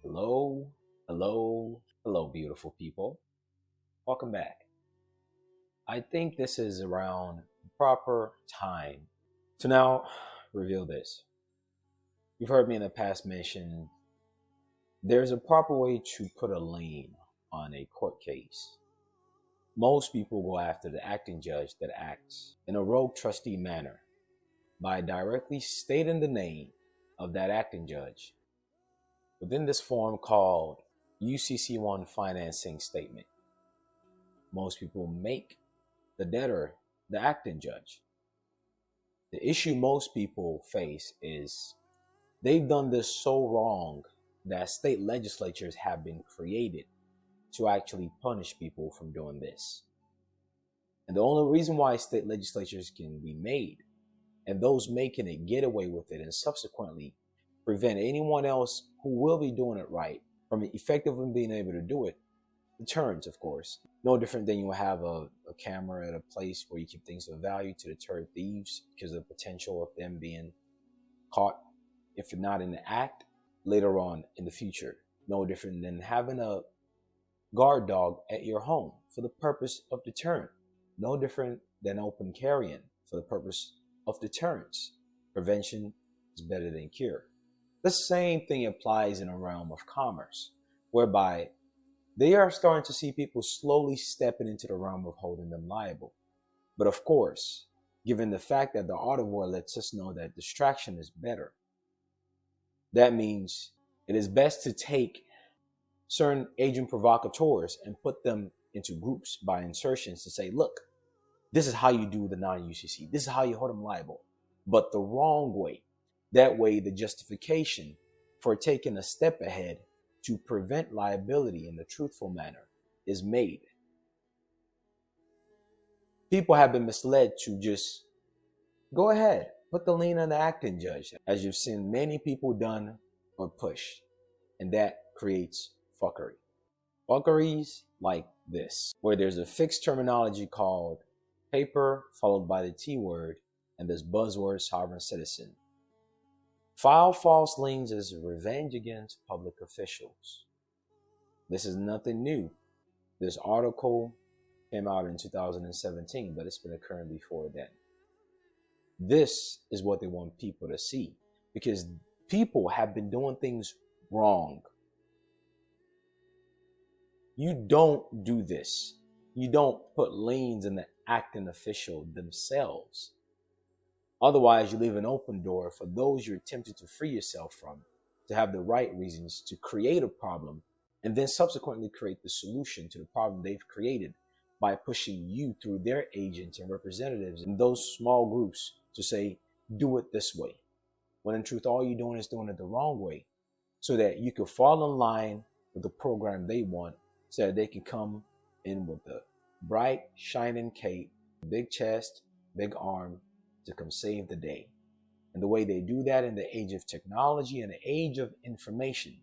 Hello, hello, hello, beautiful people. Welcome back. I think this is around the proper time to now reveal this. You've heard me in the past mention there's a proper way to put a lien on a court case. Most people go after the acting judge that acts in a rogue trustee manner by directly stating the name of that acting judge within this form called UCC 1 financing statement. Most people make the debtor the acting judge. The issue most people face is they've done this so wrong that state legislatures have been created to actually punish people from doing this. And the only reason why state legislatures can be made and those making it get away with it and subsequently prevent anyone else who will be doing it right from effectively being able to do it, deterrence, of course. No different than you have a camera at a place where you keep things of value to deter thieves because of the potential of them being caught, if not in the act, later on in the future. No different than having a guard dog at your home for the purpose of deterrent. No different than open carrying for the purpose of deterrence. Prevention is better than cure. The same thing applies in a realm of commerce, whereby they are starting to see people slowly stepping into the realm of holding them liable. But of course, given the fact that the art of war lets us know that distraction is better, that means it is best to take certain agent provocateurs and put them into groups by insertions to say, look, this is how you do the non-UCC. This is how you hold them liable, but the wrong way. That way, the justification for taking a step ahead to prevent liability in the truthful manner is made. People have been misled to just go ahead, put the lien on the acting judge, as you've seen many people done or pushed, and that creates fuckery. Fuckeries like this, where there's a fixed terminology called paper followed by the T word and this buzzword sovereign citizen. File false liens as revenge against public officials. This is nothing new. This article came out in 2017, but it's been occurring before then. This is what they want people to see, because people have been doing things wrong. You don't do this. You don't put liens in the acting official themselves. Otherwise, you leave an open door for those you're tempted to free yourself from to have the right reasons to create a problem and then subsequently create the solution to the problem they've created by pushing you through their agents and representatives in those small groups to say, do it this way. When in truth, all you're doing is doing it the wrong way so that you can fall in line with the program they want so that they can come in with a bright, shining cape, big chest, big arm, to come save the day. And the way they do that in the age of technology and the age of information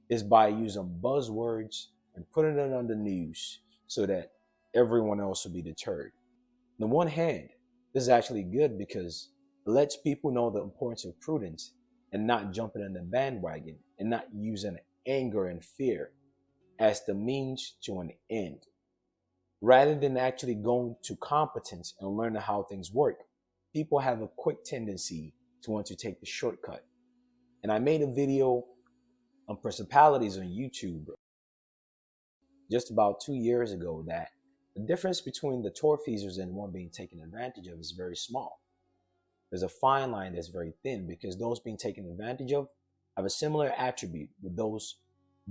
is by using buzzwords and putting it on the news so that everyone else will be deterred. On the one hand, this is actually good because it lets people know the importance of prudence and not jumping in the bandwagon and not using anger and fear as the means to an end. Rather than actually going to competence and learning how things work, people have a quick tendency to want to take the shortcut. And I made a video on principalities on YouTube just about 2 years ago that the difference between the tortfeasors and one being taken advantage of is very small. There's a fine line that's very thin because those being taken advantage of have a similar attribute with those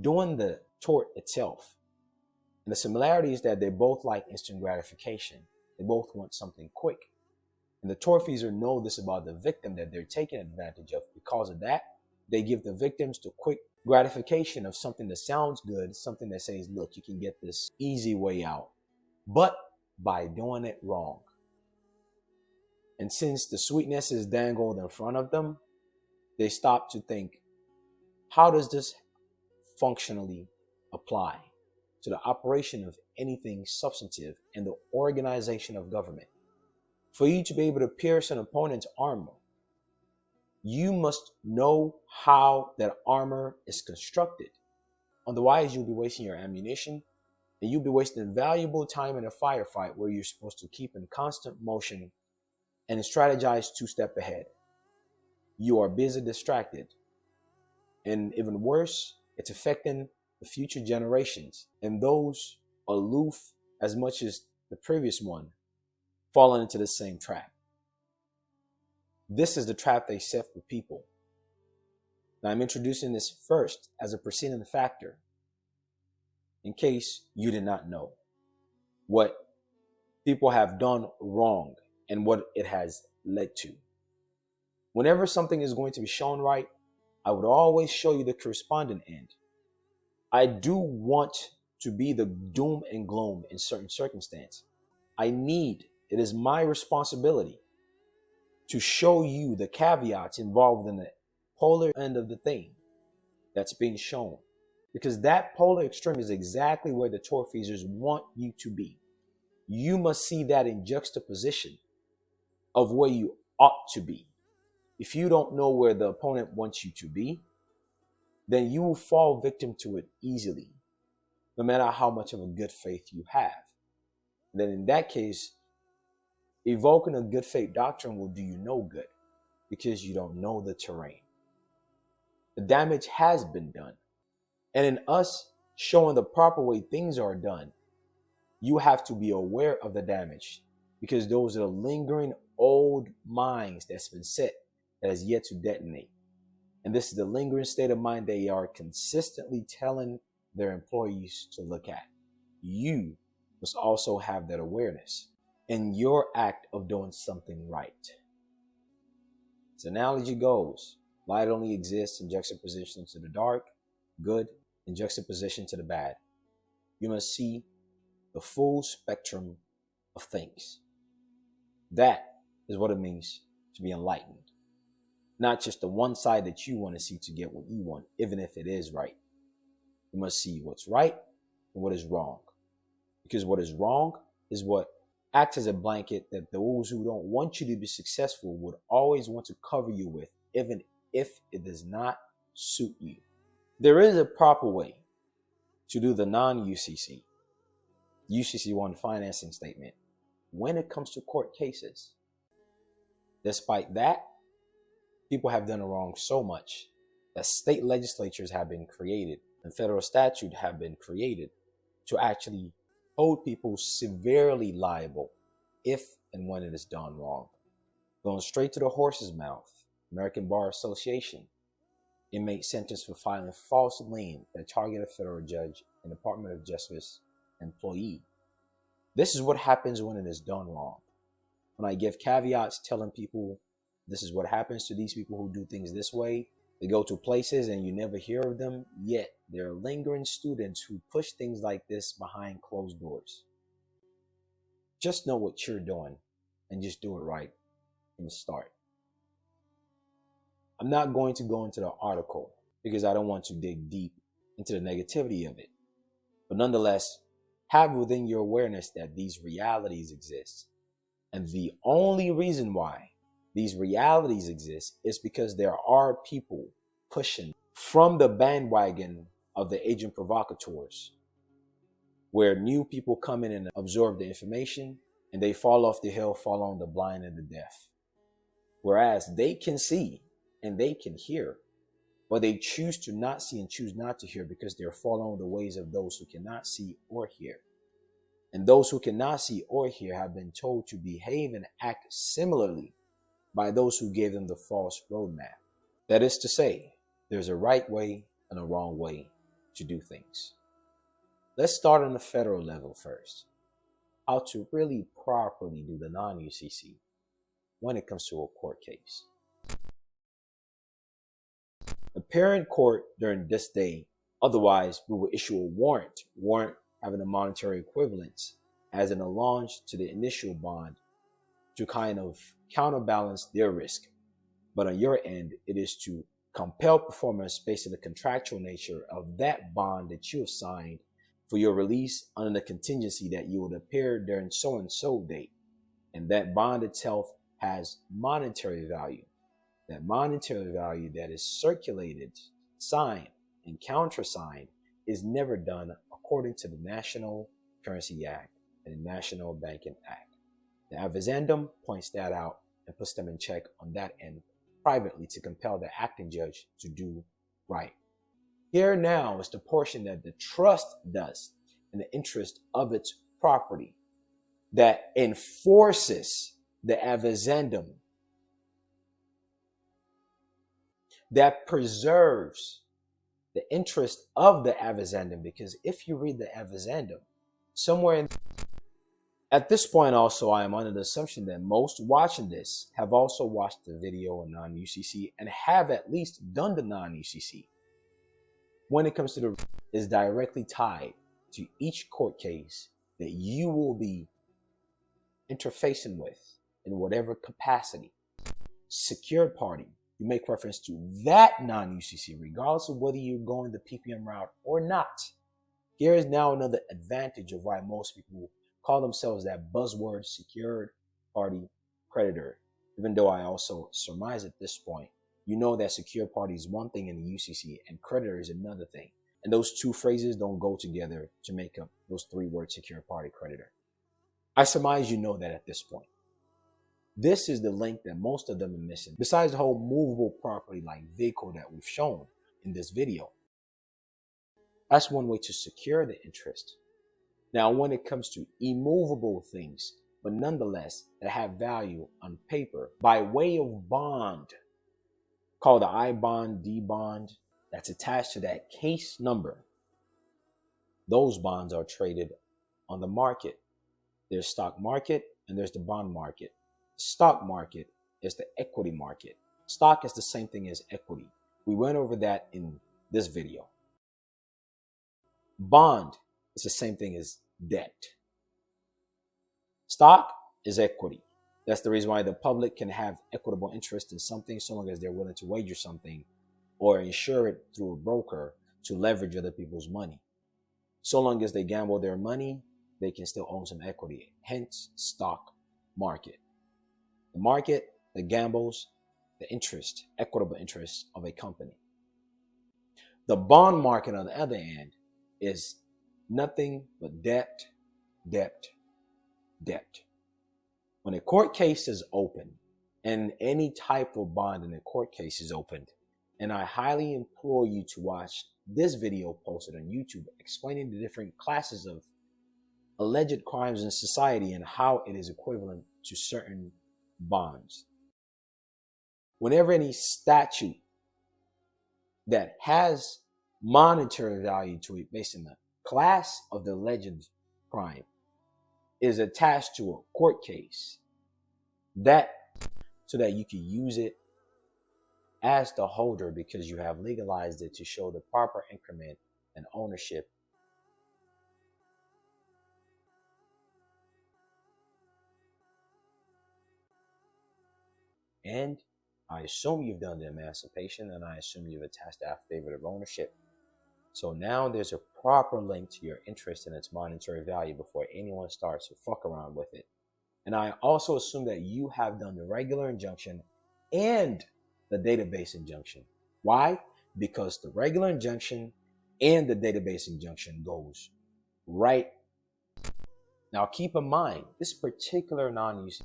doing the tort itself. And the similarity is that they both like instant gratification. They both want something quick. And the tortfeasor know this about the victim that they're taking advantage of. Because of that, they give the victims the quick gratification of something that sounds good, something that says, look, you can get this easy way out, but by doing it wrong. And since the sweetness is dangled in front of them, they stop to think, how does this functionally apply to the operation of anything substantive and the organization of government? For you to be able to pierce an opponent's armor, You must know how that armor is constructed. Otherwise, you'll be wasting your ammunition and you'll be wasting valuable time in a firefight where you're supposed to keep in constant motion and strategize 2 steps ahead. You are busy distracted. And even worse, it's affecting the future generations and those aloof as much as the previous one falling into the same trap. This is the trap they set for people. Now I'm introducing this first as a preceding factor in case you did not know what people have done wrong and what it has led to. Whenever something is going to be shown right, I would always show you the corresponding end. I do want to be the doom and gloom in certain circumstances. It is my responsibility to show you the caveats involved in the polar end of the thing that's being shown. Because that polar extreme is exactly where the tortfeasors want you to be. You must see that in juxtaposition of where you ought to be. If you don't know where the opponent wants you to be, then you will fall victim to it easily, no matter how much of a good faith you have. And then in that case, evoking a good faith doctrine will do you no good because you don't know the terrain. The damage has been done. And in us showing the proper way things are done, you have to be aware of the damage because those are the lingering old mines that's been set that has yet to detonate. And this is the lingering state of mind they are consistently telling their employees to look at. You must also have that awareness in your act of doing something right. As the analogy goes, light only exists in juxtaposition to the dark, good in juxtaposition to the bad. You must see the full spectrum of things. That is what it means to be enlightened. Not just the one side that you want to see to get what you want, even if it is right. You must see what's right and what is wrong. Because what is wrong is what acts as a blanket that those who don't want you to be successful would always want to cover you with, even if it does not suit you. There is a proper way to do the non-UCC, UCC 1 financing statement when it comes to court cases. Despite that, people have done wrong so much that state legislatures have been created and federal statutes have been created to actually hold people severely liable if and when it is done wrong. Going straight to the horse's mouth, American Bar Association, inmate sentenced for filing false lien that targeted a federal judge and Department of Justice employee. This is what happens when it is done wrong. When I give caveats telling people this is what happens to these people who do things this way, they go to places and you never hear of them, yet there are lingering students who push things like this behind closed doors. Just know what you're doing and just do it right from the start. I'm not going to go into the article because I don't want to dig deep into the negativity of it. But nonetheless, have within your awareness that these realities exist. And the only reason why these realities exist is because there are people pushing from the bandwagon of the agent provocateurs, where new people come in and absorb the information and they fall off the hill, fall on the blind and the deaf. Whereas they can see and they can hear, but they choose to not see and choose not to hear because they're following the ways of those who cannot see or hear. And those who cannot see or hear have been told to behave and act similarly by those who gave them the false roadmap. That is to say, there's a right way and a wrong way to do things. Let's start on the federal level first. How to really properly do the non-UCC when it comes to a court case. Appear in court during this day, otherwise we will issue a warrant having a monetary equivalence as an allonge to the initial bond to kind of counterbalance their risk. But on your end, it is to compel performance based on the contractual nature of that bond that you have signed for your release under the contingency that you would appear during so-and-so date. And that bond itself has monetary value. that monetary value that is circulated, signed, and countersigned is never done according to the National Currency Act and the National Banking Act. The addendum points that out and puts them in check on that end privately to compel the acting judge to do right. Here now is the portion that the trust does in the interest of its property that enforces the addendum, that preserves the interest of the addendum. Because if you read the addendum, somewhere in at this point also, I am under the assumption that most watching this have also watched the video on non-UCC and have at least done the non-UCC. When it comes to the is directly tied to each court case that you will be interfacing with in whatever capacity. Secured party, you make reference to that non-UCC, regardless of whether you're going the PPM route or not. Here is now another advantage of why most people call themselves that buzzword secured party creditor. Even though I also surmise at this point, you know that secured party is one thing in the UCC and creditor is another thing. And those two phrases don't go together to make up those three words, secured party creditor. I surmise you know that at this point. This is the link that most of them are missing. Besides the whole movable property like vehicle that we've shown in this video. That's one way to secure the interest. Now, when it comes to immovable things, but nonetheless that have value on paper by way of bond, called the I bond, D bond, that's attached to that case number. Those bonds are traded on the market. There's stock market and there's the bond market. Stock market is the equity market. Stock is the same thing as equity. We went over that in this video. Bond is the same thing as debt. Stock is equity. That's the reason why the public can have equitable interest in something so long as they're willing to wager something or insure it through a broker to leverage other people's money. So long as they gamble their money, they can still own some equity. Hence, stock market. The market that gambles the interest, equitable interest of a company. The bond market, on the other hand, is nothing but debt, debt, debt. When a court case is open, and any type of bond in a court case is opened, and I highly implore you to watch this video posted on YouTube explaining the different classes of alleged crimes in society and how it is equivalent to certain bonds. Whenever any statute that has monetary value to it based on the class of the alleged crime is attached to a court case, that so that you can use it as the holder because you have legalized it to show the proper increment and ownership. And I assume you've done the emancipation, and I assume you've attached the affidavit of ownership. So now there's a proper link to your interest in its monetary value before anyone starts to fuck around with it. And I also assume that you have done the regular injunction and the database injunction. Why? Because the regular injunction and the database injunction goes right. Now keep in mind, this particular non-use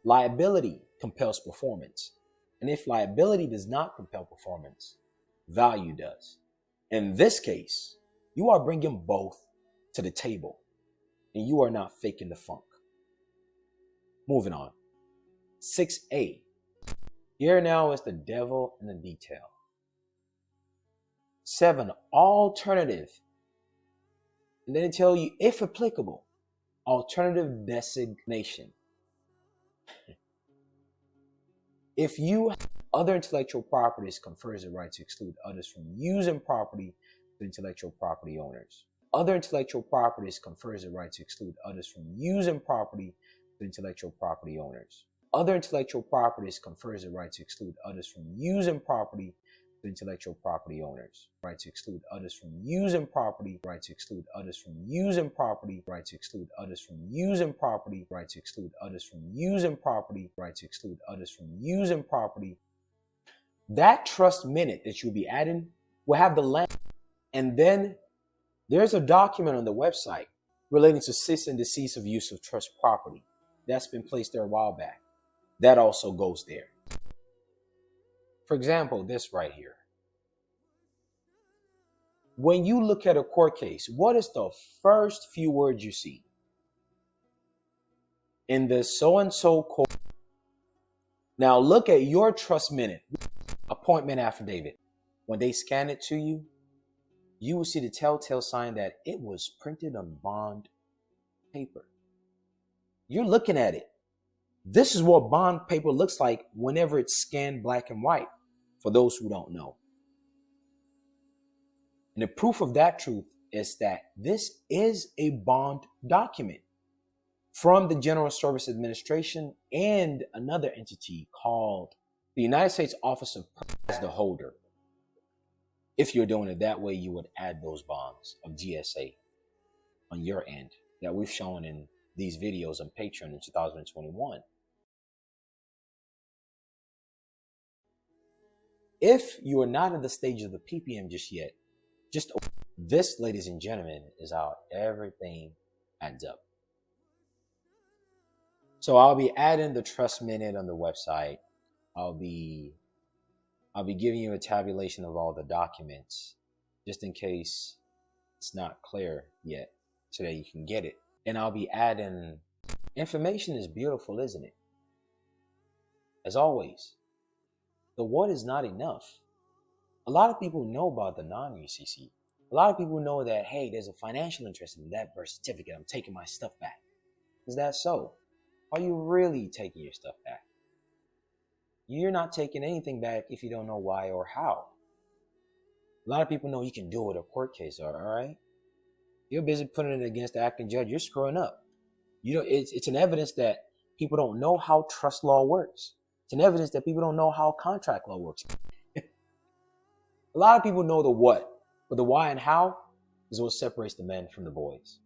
liability compels performance. And if liability does not compel performance, value does. In this case, you are bringing both to the table and you are not faking the funk. Moving on. 6A. Here now is the devil in the detail. 7. Alternative. And then tell you, if applicable, alternative designation. If you have other intellectual properties, confers the right to exclude others from using property to intellectual property owners. Other intellectual properties confers the right to exclude others from using property to intellectual property owners. Other intellectual properties confers the right to exclude others from using property to intellectual property owners. Right to exclude others from using property. Right to exclude others from using property. Right to exclude others from using property. Right to exclude others from using property. Right to exclude others from using property. That trust minute that you'll be adding will have the land. And then there's a document on the website relating to cease and desist of use of trust property. That's been placed there a while back. That also goes there. For example, this right here. When you look at a court case, what is the first few words you see? In the so-and-so court. Now look at your trust minute, appointment affidavit. When they scan it to you, you will see the telltale sign that it was printed on bond paper. You're looking at it. This is what bond paper looks like whenever it's scanned black and white, for those who don't know. And the proof of that truth is that this is a bond document from the General Service Administration and another entity called the United States Office of as the holder. If you're doing it that way, you would add those bonds of GSA on your end that we've shown in these videos on Patreon in 2021. If you are not at the stage of the PPM just yet, this, ladies and gentlemen, is how everything adds up. So I'll be adding the trust minute on the website. I'll be giving you a tabulation of all the documents, just in case it's not clear yet, so that you can get it. And I'll be adding, information is beautiful, isn't it? As always, the what is not enough. A lot of people know about the non-UCC. A lot of people know that, hey, there's a financial interest in that birth certificate. I'm taking my stuff back. Is that so? Are you really taking your stuff back? You're not taking anything back if you don't know why or how. A lot of people know you can do it with a court case, all right? You're busy putting it against the acting judge. You're screwing up. You know, it's an evidence that people don't know how trust law works. It's an evidence that people don't know how contract law works. A lot of people know the what, but the why and how is what separates the men from the boys.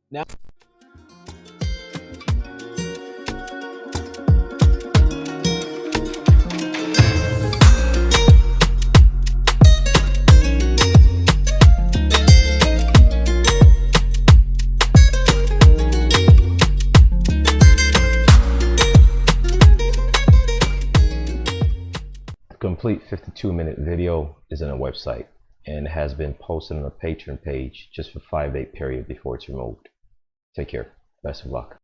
Now, complete 52-minute video is on a website and has been posted on a Patreon page just for a 5-day period before it's removed. Take care. Best of luck.